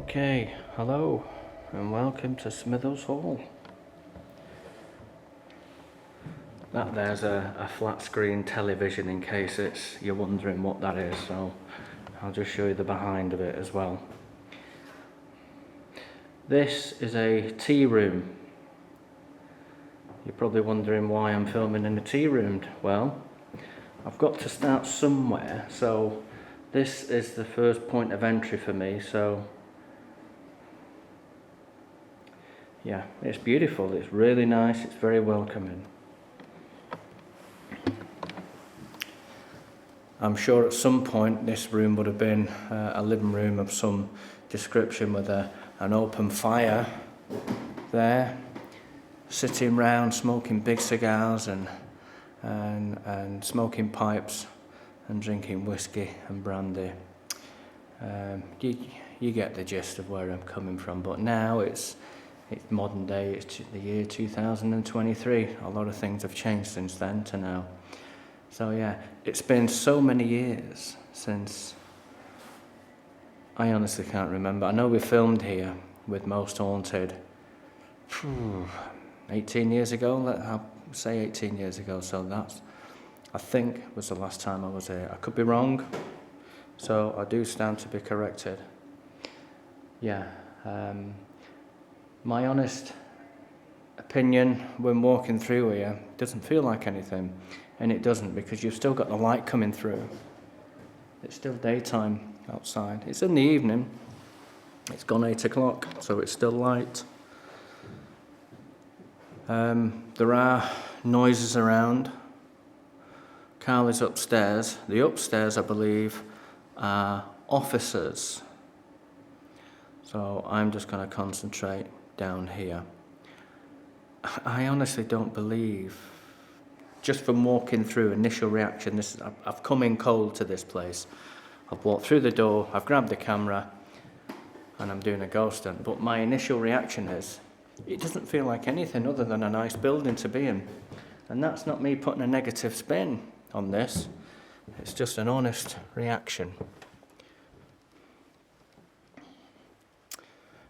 Okay, hello and welcome to Smithers Hall. That there's a flat screen television in case you're wondering what that is, so I'll just show you the behind of it as well. This is a tea room. You're probably wondering why I'm filming in a tea room. Well, I've got to start somewhere, so this is the first point of entry for me, so yeah, it's beautiful, it's really nice, it's very welcoming. I'm sure at some point this room would have been a living room of some description with an open fire there, sitting round smoking big cigars and smoking pipes and drinking whiskey and brandy. You get the gist of where I'm coming from, but now it's modern day, it's the year 2023. A lot of things have changed since then to now. So yeah, it's been so many years since, I honestly can't remember. I know we filmed here with Most Haunted 18 years ago, I'll say 18 years ago, so that's, I think, was the last time I was here. I could be wrong, so I do stand to be corrected. Yeah, my honest opinion when walking through here, doesn't feel like anything, and it doesn't, because you've still got the light coming through. It's still daytime outside. It's in the evening. It's gone 8 o'clock, so it's still light. There are noises around. Carl is upstairs. The upstairs, I believe, are officers. So I'm just going to concentrate down here. I honestly don't believe, just from walking through, initial reaction, I've come in cold to this place. I've walked through the door, I've grabbed the camera, and I'm doing a ghost hunt. But my initial reaction is, it doesn't feel like anything other than a nice building to be in. And that's not me putting a negative spin on this. It's just an honest reaction.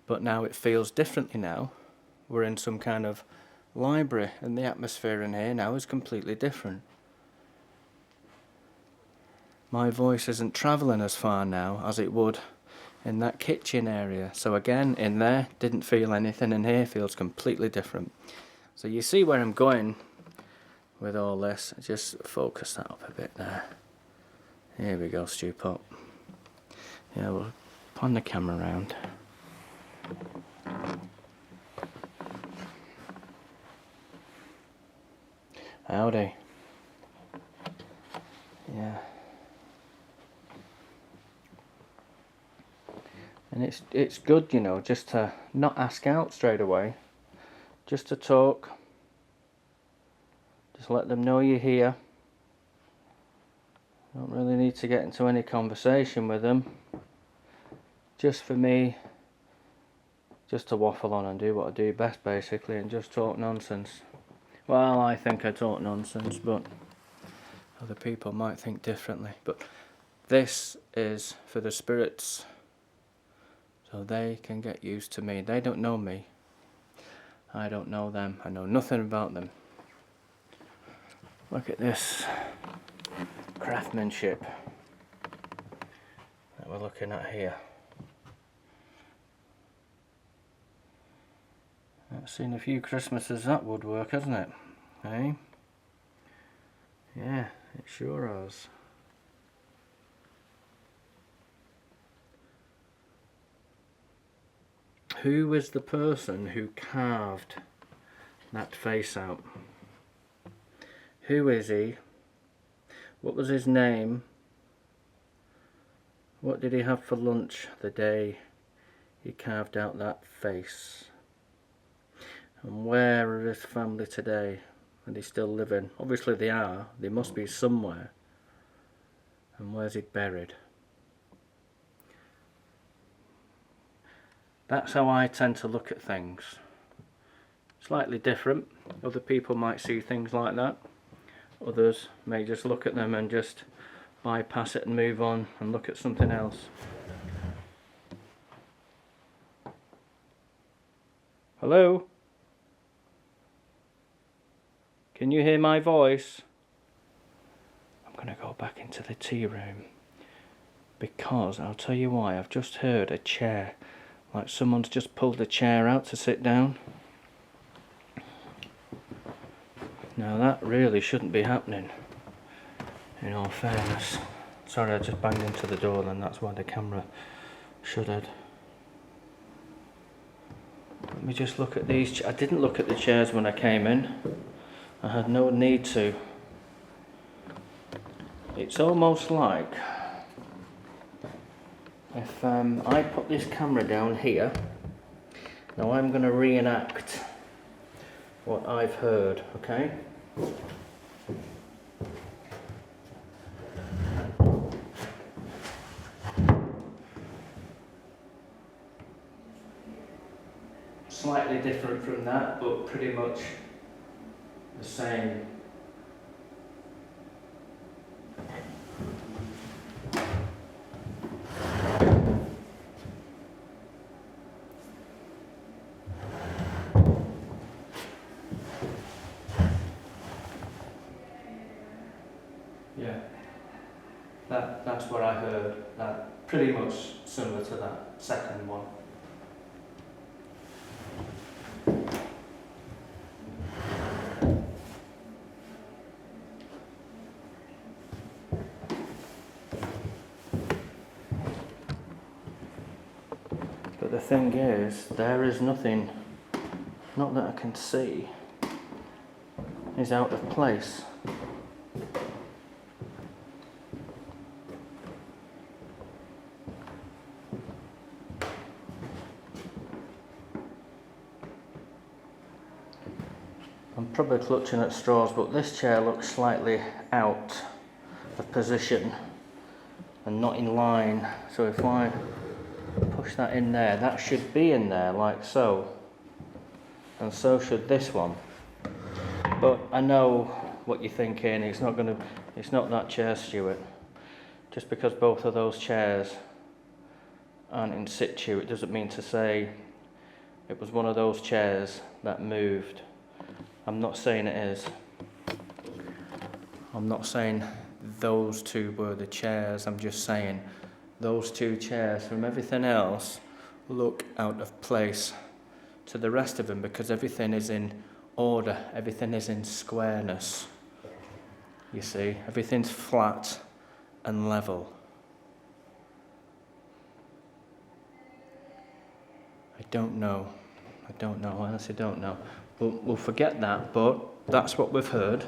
But now it feels differently now. We're in some kind of library, and the atmosphere in here now is completely different. My voice isn't travelling as far now as it would in that kitchen area. So again, in there, didn't feel anything. In here, feels completely different. So you see where I'm going with all this. Just focus that up a bit there. Here we go, Stewart. Yeah, we'll pan the camera around. Howdy. Yeah. And it's good, you know, just to not ask out straight away. Just to talk. Just let them know you're here. Don't really need to get into any conversation with them. Just for me, just to waffle on and do what I do best, basically, and just talk nonsense. Well, I think I talk nonsense, but other people might think differently. But this is for the spirits, so they can get used to me. They don't know me. I don't know them. I know nothing about them. Look at this craftsmanship that we're looking at here. I've seen a few Christmases that would work, hasn't it? Eh? Yeah, it sure has. Who was the person who carved that face out? Who is he? What was his name? What did he have for lunch the day he carved out that face? And where are his family today? Are they still living? Obviously they are. They must be somewhere. And where's he buried? That's how I tend to look at things. Slightly different. Other people might see things like that. Others may just look at them and just bypass it and move on and look at something else. Hello? Can you hear my voice? I'm going to go back into the tea room. Because, I'll tell you why, I've just heard a chair. Like someone's just pulled a chair out to sit down. Now that really shouldn't be happening, in all fairness. Sorry, I just banged into the door then, that's why the camera shuddered. Let me just look at these. I didn't look at the chairs when I came in. I had no need to. It's almost like if I put this camera down here, now I'm going to reenact what I've heard, okay? Slightly different from that, but pretty much the same. Yeah, that's what I heard. That pretty much similar to that second one. But the thing is, there is nothing, not that I can see, is out of place. I'm probably clutching at straws, but this chair looks slightly out of position and not in line. So if I push that in there, that should be in there like so. And so should this one. But I know what you're thinking, it's not that chair, Stewart. Just because both of those chairs aren't in situ, it doesn't mean to say it was one of those chairs that moved. I'm not saying it is. I'm not saying those two were the chairs, I'm just saying those two chairs from everything else look out of place to the rest of them because everything is in order, everything is in squareness. You see, everything's flat and level. I don't know, I honestly don't know. We'll forget that, but that's what we've heard.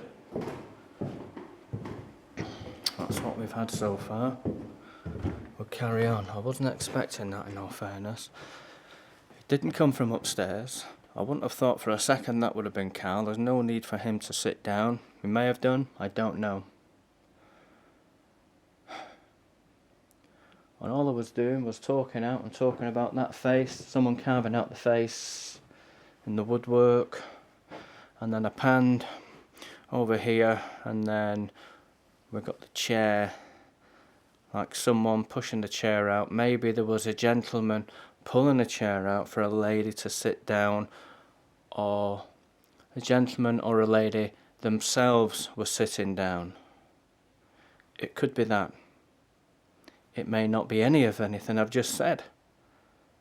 That's what we've had so far. We'll carry on. I wasn't expecting that, in all fairness. It didn't come from upstairs. I wouldn't have thought for a second that would have been Carl. There's no need for him to sit down. He may have done, I don't know. And all I was doing was talking about that face, someone carving out the face in the woodwork, and then I panned over here, and then we got the chair, like someone pushing the chair out. Maybe there was a gentleman pulling a chair out for a lady to sit down, or a gentleman or a lady themselves were sitting down. It could be that. It may not be any of anything I've just said,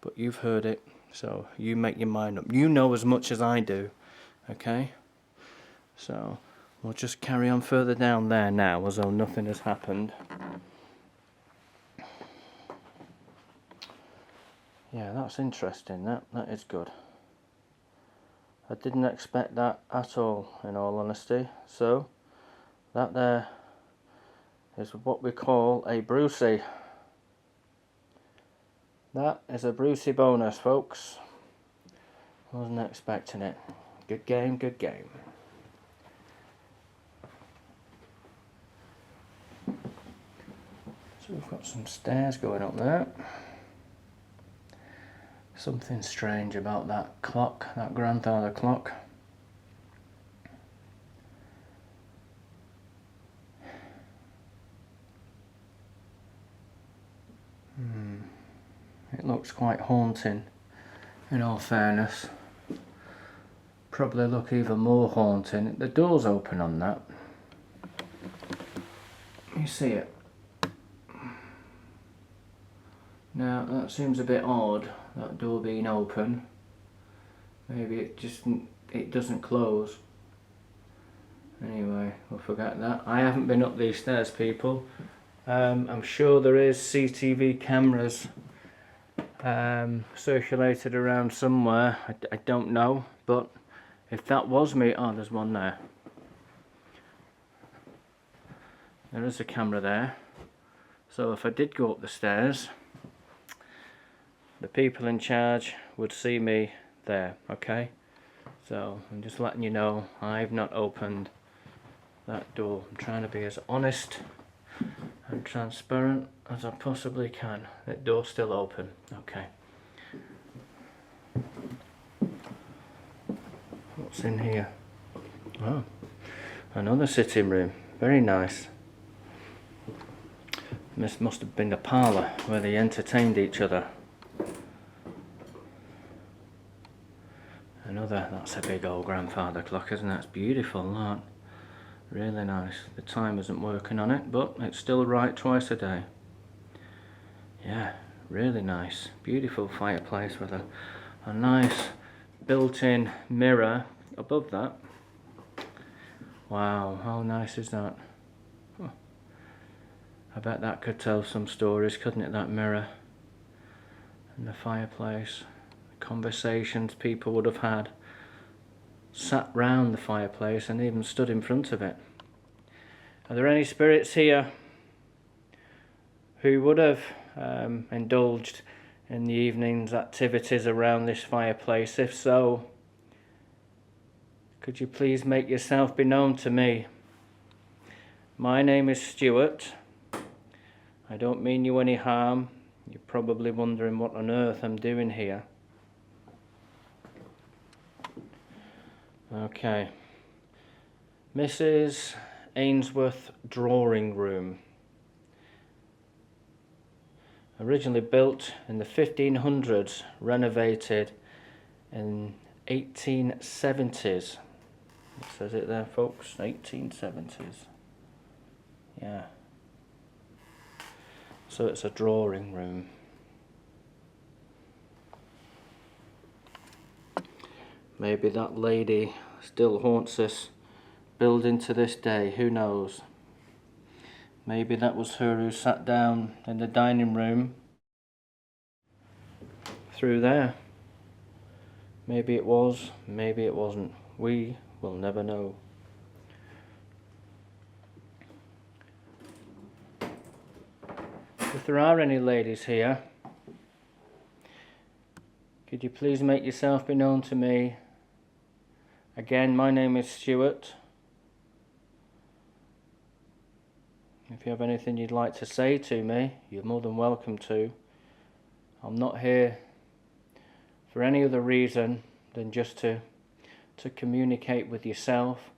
but you've heard it, so you make your mind up. You know as much as I do, okay? So we'll just carry on further down there now as though nothing has happened. Yeah, that's interesting, that is good. I didn't expect that at all, in all honesty. So that there is what we call a Brucey. That is a Brucey bonus, folks. Wasn't expecting it. Good game, good game. So we've got some stairs going up there. Something strange about that clock, that grandfather clock. It looks quite haunting, in all fairness. probably look even more haunting. The door's open on that. You see it? Now that seems a bit odd, that door being open. Maybe it doesn't close. Anyway, we'll forget that. I haven't been up these stairs, people. I'm sure there is CCTV cameras circulated around somewhere. I don't know, but if that was me, oh, there's one there. There is a camera there. So if I did go up the stairs, the people in charge would see me there, okay? So I'm just letting you know, I've not opened that door. I'm trying to be as honest and transparent as I possibly can. That door's still open, okay. What's in here? Oh, another sitting room, very nice. This must have been the parlour where they entertained each other. That's a big old grandfather clock, isn't it? It's beautiful, that. Really nice. The time isn't working on it, but it's still right twice a day. Yeah, really nice. Beautiful fireplace with a nice built-in mirror above that. Wow, how nice is that? Oh, I bet that could tell some stories, couldn't it, that mirror? And the fireplace. The conversations people would have had. Sat round the fireplace and even stood in front of it. Are there any spirits here who would have indulged in the evening's activities around this fireplace? If so, could you please make yourself be known to me? My name is Stewart. I don't mean you any harm. You're probably wondering what on earth I'm doing here. Okay. Mrs. Ainsworth drawing room. Originally built in the 1500s, renovated in 1870s. It says it there, folks, 1870s. Yeah. So it's a drawing room. Maybe that lady still haunts this building to this day, who knows? Maybe that was her who sat down in the dining room through there. Maybe it was, maybe it wasn't. We will never know. If there are any ladies here, could you please make yourself be known to me? Again, my name is Stewart. If you have anything you'd like to say to me, you're more than welcome to. I'm not here for any other reason than just to communicate with yourself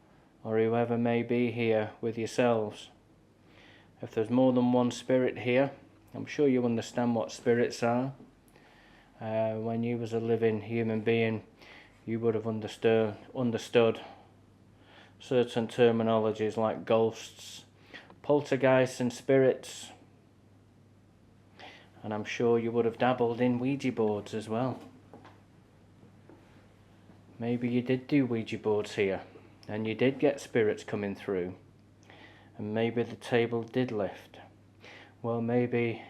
or whoever may be here with yourselves. If there's more than one spirit here, I'm sure you understand what spirits are. When you was a living human being, you would have understood certain terminologies like ghosts, poltergeists and spirits. And I'm sure you would have dabbled in Ouija boards as well. Maybe you did do Ouija boards here and you did get spirits coming through. And maybe the table did lift. Well, maybe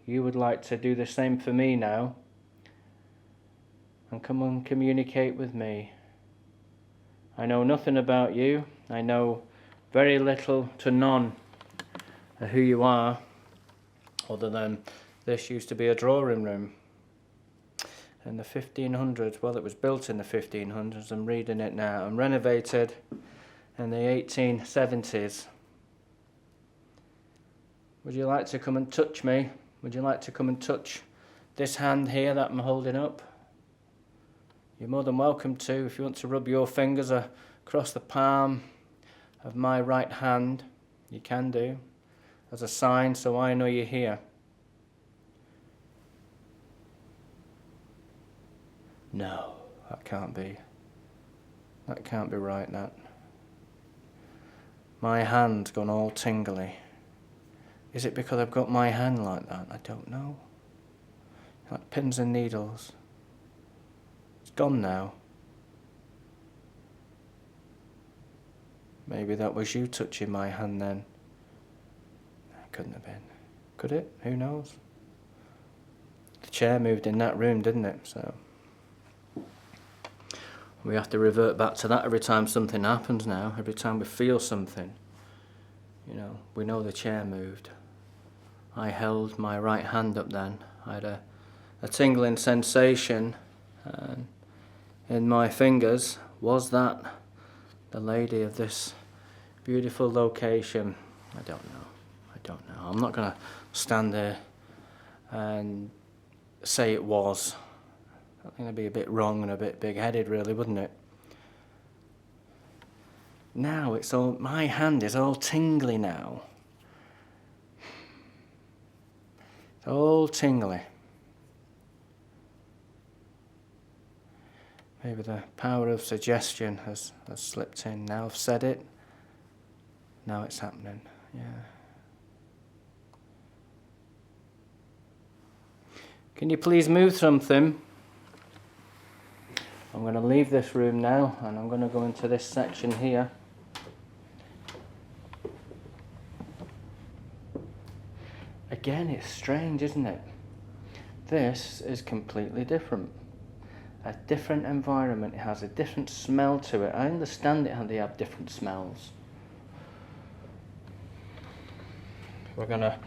you would like to do the same for me now and come and communicate with me. I know nothing about you. I know very little to none of who you are, other than this used to be a drawing room in the 1500s. Well, it was built in the 1500s. I'm reading it now. And renovated in the 1870s. Would you like to come and touch me? Would you like to come and touch this hand here that I'm holding up? You're more than welcome to. If you want to rub your fingers across the palm of my right hand, you can do, as a sign so I know you're here. No, that can't be. That can't be right, that. My hand's gone all tingly. Is it because I've got my hand like that? I don't know. Like pins and needles. It's gone now. Maybe that was you touching my hand then. It couldn't have been. Could it? Who knows? The chair moved in that room, didn't it? So we have to revert back to that every time something happens now. Every time we feel something. You know, we know the chair moved. I held my right hand up then. I had a tingling sensation in my fingers. Was that the lady of this beautiful location? I don't know. I'm not going to stand there and say it was. I think that'd be a bit wrong and a bit big-headed, really, wouldn't it? Now it's all, my hand is all tingly now. It's all tingly. Maybe the power of suggestion has slipped in. Now I've said it. Now it's happening. Yeah. Can you please move something? I'm going to leave this room now and I'm going to go into this section here. Again, it's strange, isn't it? This is completely different. A different environment. It has a different smell to it. I understand it how they have different smells. We're going to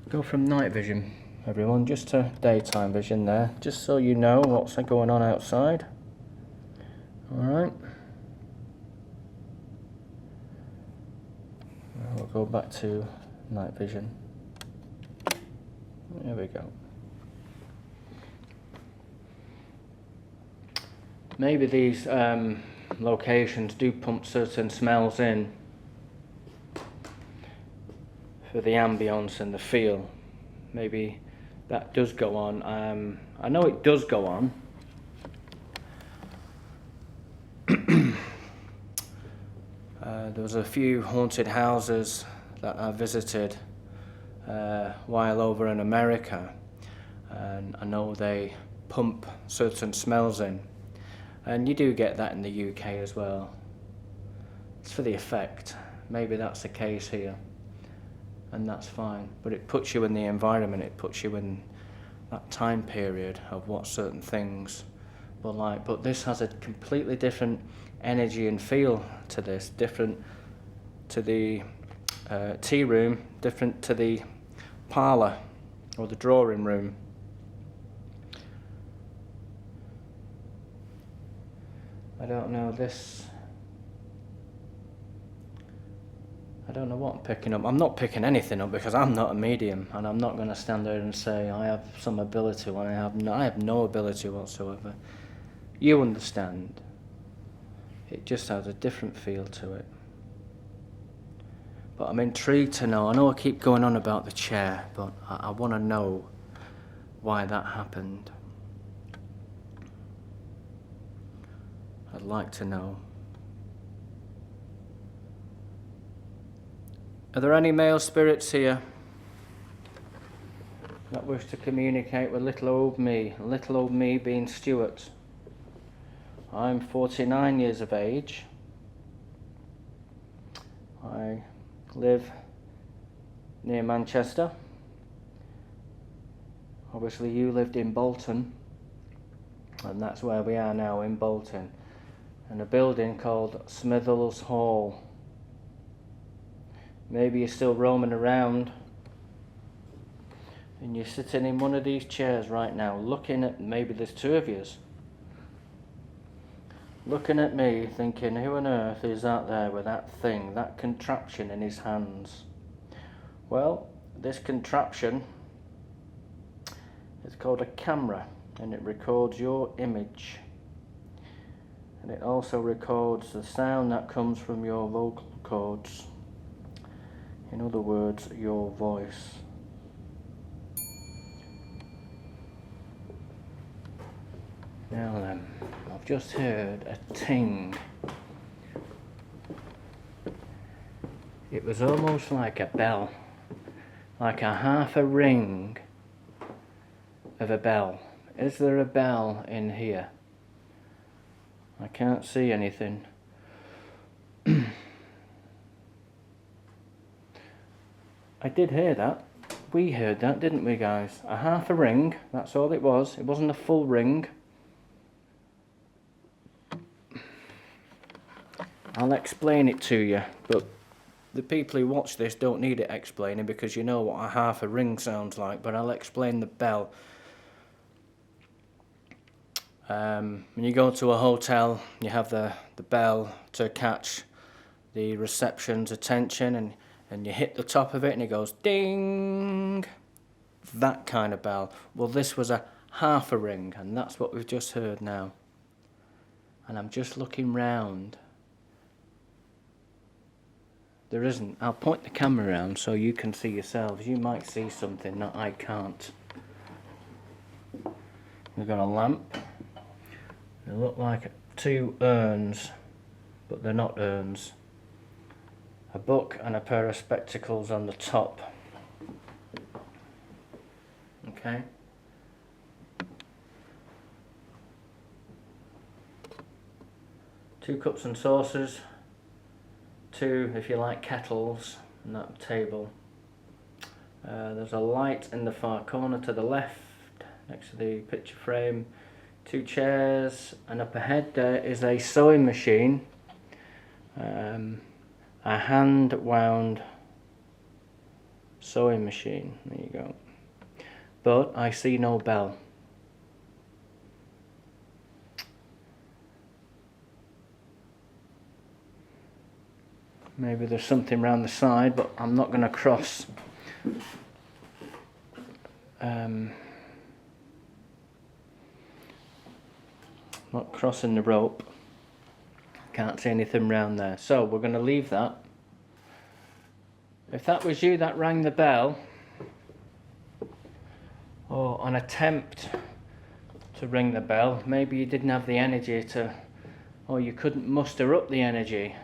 go from night vision, everyone, just to daytime vision there, just so you know what's going on outside. Alright. We'll go back to night vision. There we go. Maybe these locations do pump certain smells in for the ambience and the feel. Maybe that does go on. I know it does go on. There was a few haunted houses that I visited while over in America, and I know they pump certain smells in, and you do get that in the UK as well. It's for the effect. Maybe that's the case here, and that's fine, but it puts you in the environment, it puts you in that time period of what certain things were like. But this has a completely different energy and feel to this, different to the tea room, different to the parlor or the drawing room. I don't know this. I don't know what I'm picking up. I'm not picking anything up because I'm not a medium, and I'm not going to stand there and say I have some ability when I have no ability whatsoever. You understand. It just has a different feel to it. But I'm intrigued to know. I know I keep going on about the chair, but I want to know why that happened. I'd like to know. Are there any male spirits here that wish to communicate with little old me being Stewart? I'm 49 years of age. I live near Manchester. Obviously you lived in Bolton, and that's where we are now, in Bolton, in a building called Smithills Hall. Maybe you're still roaming around and you're sitting in one of these chairs right now looking at, maybe there's two of yous, looking at me thinking, who on earth is that there with that thing, that contraption in his hands? Well, this contraption is called a camera, and it records your image, and it also records the sound that comes from your vocal cords. In other words, your voice. Now then, I've just heard a ting It was almost like a bell, like a half a ring of a bell. Is there a bell in here? I can't see anything. I did hear that. We heard that, didn't we, guys? A half a ring, that's all it was. It wasn't a full ring. I'll explain it to you, but the people who watch this don't need it explaining because you know what a half a ring sounds like, but I'll explain the bell. When you go to a hotel, you have the bell to catch the reception's attention, and you hit the top of it and it goes ding, that kind of bell. Well, this was a half a ring, and that's what we've just heard now. And I'm just looking round. There isn't. I'll point the camera around so you can see yourselves. You might see something that I can't. We've got a lamp. They look like two urns, but they're not urns. A book and a pair of spectacles on the top. Okay. Two cups and saucers. Two, if you like, kettles on that table. There's a light in the far corner to the left, next to the picture frame. Two chairs, and up ahead there is a sewing machine. A hand wound sewing machine. There you go. But I see no bell. Maybe there's something round the side, but I'm not going to cross. Not crossing the rope. Can't see anything round there. So we're going to leave that. If that was you that rang the bell, or an attempt to ring the bell, maybe you didn't have the energy to, or you couldn't muster up the energy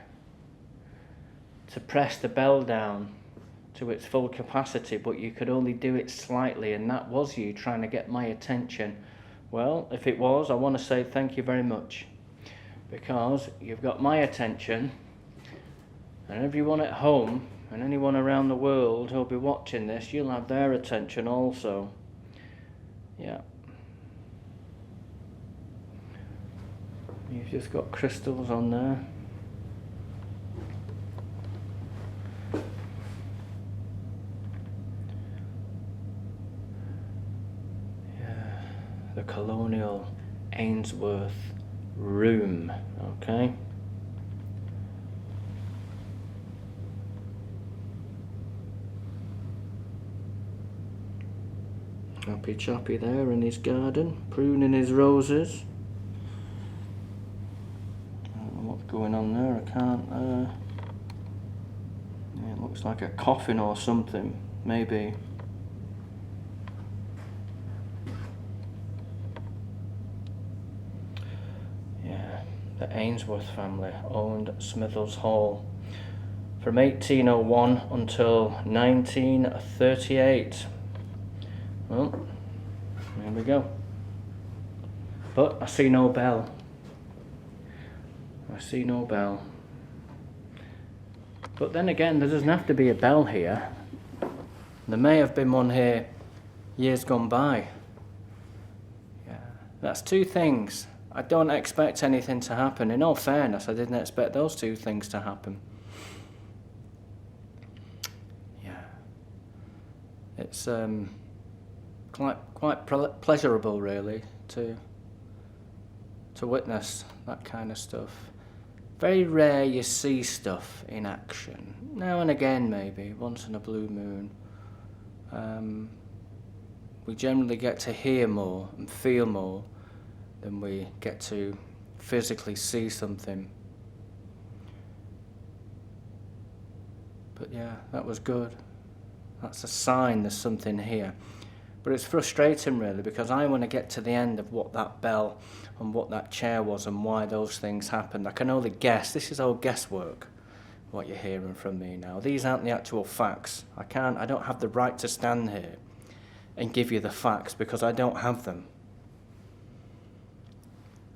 to press the bell down to its full capacity, but you could only do it slightly, and that was you trying to get my attention. Well, if it was, I want to say thank you very much, because you've got my attention, and everyone at home and anyone around the world who'll be watching this, you'll have their attention also. Yeah. You've just got crystals on there. The Colonial Ainsworth room, okay? Happy chappy there in his garden, pruning his roses. I don't know what's going on there, I can't, yeah, it looks like a coffin or something, maybe. The Ainsworth family owned Smithers Hall from 1801 until 1938. Well, there we go. But I see no bell. I see no bell. But then again, there doesn't have to be a bell here. There may have been one here years gone by. Yeah, that's two things. I don't expect anything to happen. In all fairness, I didn't expect those two things to happen. Yeah. It's quite pleasurable, really, to witness that kind of stuff. Very rare you see stuff in action. Now and again, maybe, once in a blue moon. We generally get to hear more and feel more than we get to physically see something. But yeah, that was good. That's a sign there's something here. But it's frustrating, really, because I want to get to the end of what that bell and what that chair was and why those things happened. I can only guess. This is all guesswork. what you're hearing from me now. These aren't the actual facts. I don't have the right to stand here and give you the facts because I don't have them.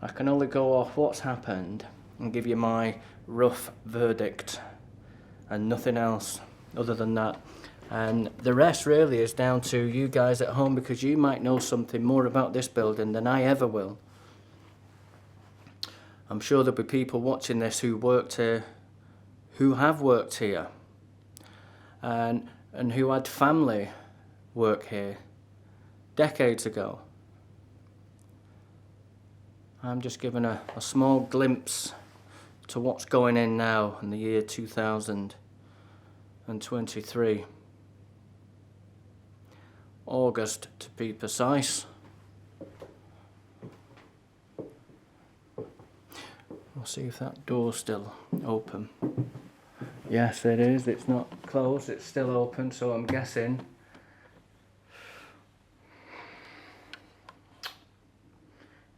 I can only go off what's happened and give you my rough verdict and nothing else other than that. And the rest really is down to you guys at home, because you might know something more about this building than I ever will. I'm sure there'll be people watching this who worked here, who have worked here, and who had family work here decades ago. I'm just giving a small glimpse to what's going in now in the year 2023. August to be precise. We'll see if that door's still open. Yes, it is. It's not closed, it's still open, so I'm guessing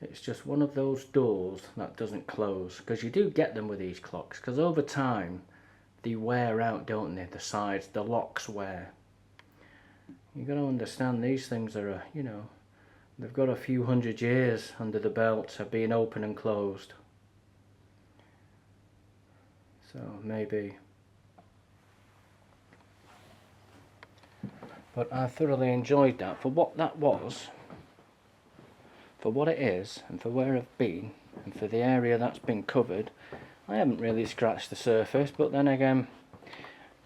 it's just one of those doors that doesn't close, because you do get them with these clocks, because over time they wear out, don't they? The sides, the locks wear. You've got to understand these things are, they've got a few hundred years under the belt of being open and closed. So maybe. But I thoroughly enjoyed that for what that was, for what it is, and for where I've been, and for the area that's been covered. I haven't really scratched the surface, but then again,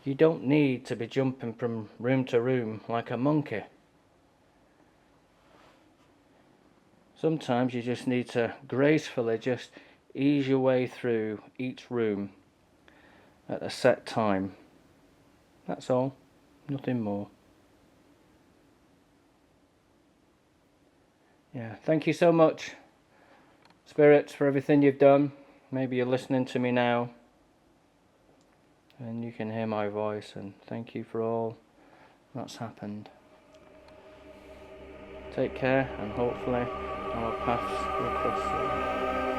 you don't need to be jumping from room to room like a monkey. Sometimes you just need to gracefully just ease your way through each room at a set time. That's all, nothing more. Yeah, thank you so much, spirits, for everything you've done. Maybe you're listening to me now and you can hear my voice, and thank you for all that's happened. Take care, and hopefully our paths will cross soon.